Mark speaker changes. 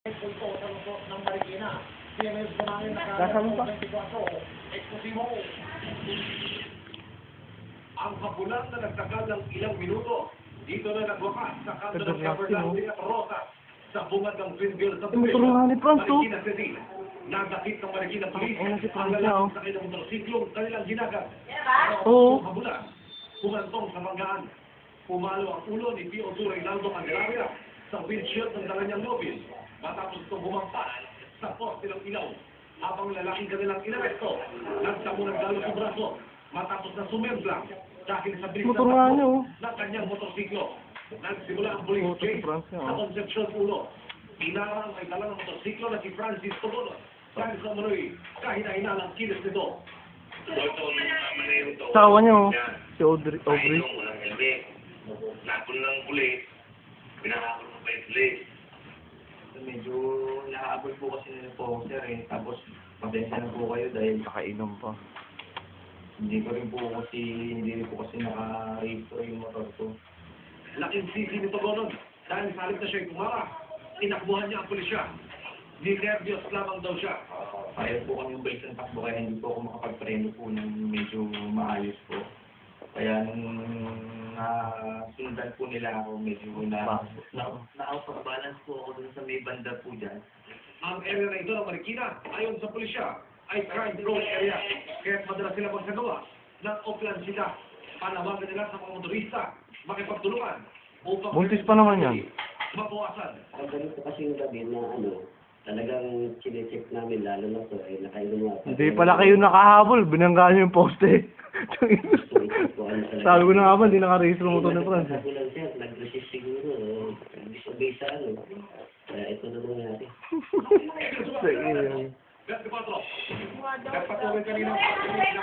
Speaker 1: Punto sa lungsod ng Marikina. CMS Gumangin
Speaker 2: Kasama pa?
Speaker 1: Eksplosibo. Ang hapunan na nagtagal ng ilang minuto, dito na nagwakas sa kanto ng Governor de Rosa sa bungad ng Greenville sa
Speaker 2: Motor ni Franz, oh.
Speaker 1: Marikina City. Nagdakip ng Marikina Police
Speaker 2: Si
Speaker 1: ang
Speaker 2: Franz,
Speaker 1: lalaki
Speaker 2: oh.
Speaker 1: sa kanilang motorsiklong kanilang ginagat.
Speaker 2: Oo.
Speaker 1: Habulan, kumantong sa banggaan. Pumalo ang ulo ni P.O. Reynaldo Candelaria sa windshield ng dala niyang mobil. Matapos itong bumangpas sa poste ng ilaw. Habang lalaking kanilang inaresto, nagsamo ng galo sa braso. Matapos na sumemblang dahil sa bilis
Speaker 2: Motor nga niya, oh.
Speaker 1: ng kanyang motorsiklo. Nagsimula ang police
Speaker 2: Motor si
Speaker 1: chase
Speaker 2: Franz, oh.
Speaker 1: sa Concepcion 1. Inarang ang may dala ng motorsiklo na si Francis Tobono. Dahil sa manoy, kahina-hina ng kilos nito.
Speaker 2: Tawa niya, oh. Si Audrey.
Speaker 3: Napon ng pulis, pinakakot ng pulis. Medyo nakaabot po kasi nila po, sir eh. Tapos, pasensya na po kayo dahil
Speaker 2: Nakainom pa.
Speaker 3: hindi rin po kasi naka-register yung motor ko.
Speaker 1: Laking sisi ni Tobono dahil sa halip na siya'y tumara. Tinakbuhan niya ang pulisya. Ninervyos lamang daw siya.
Speaker 3: Kaya po kami umalis ng takbo kaya hindi po ako makapagpreno po ng medyo maayos po. Kaya nung sundan po nila ako, medyo na-out of balance po ako dun sa may banda po dyan.
Speaker 1: Ang area na ito ng Marikina, ayon sa pulisya, ay crime-prone area. Kaya madalas sila magsagawa ng offline sila. Panawagan nila sa mga motorista, makipagtulungan upang
Speaker 2: Buntis pa naman yan.
Speaker 1: mabawasan.
Speaker 4: Ang ganito kasi yung gabi na talagang chinecheck namin lalo na to ay nakainom nga.
Speaker 2: Hindi pala kayo nakahabol. Binanggaan niyo yung poste. Sabi ko na nga ba, hindi nakarehistro mo ito ng Franz.
Speaker 4: Sabi lang siya, nag-resist siguro. Disobey sa Kaya ito na nangyari.
Speaker 2: Sa iyo.
Speaker 1: Gat 4. Nagpatuloy kanina ang pagkinig na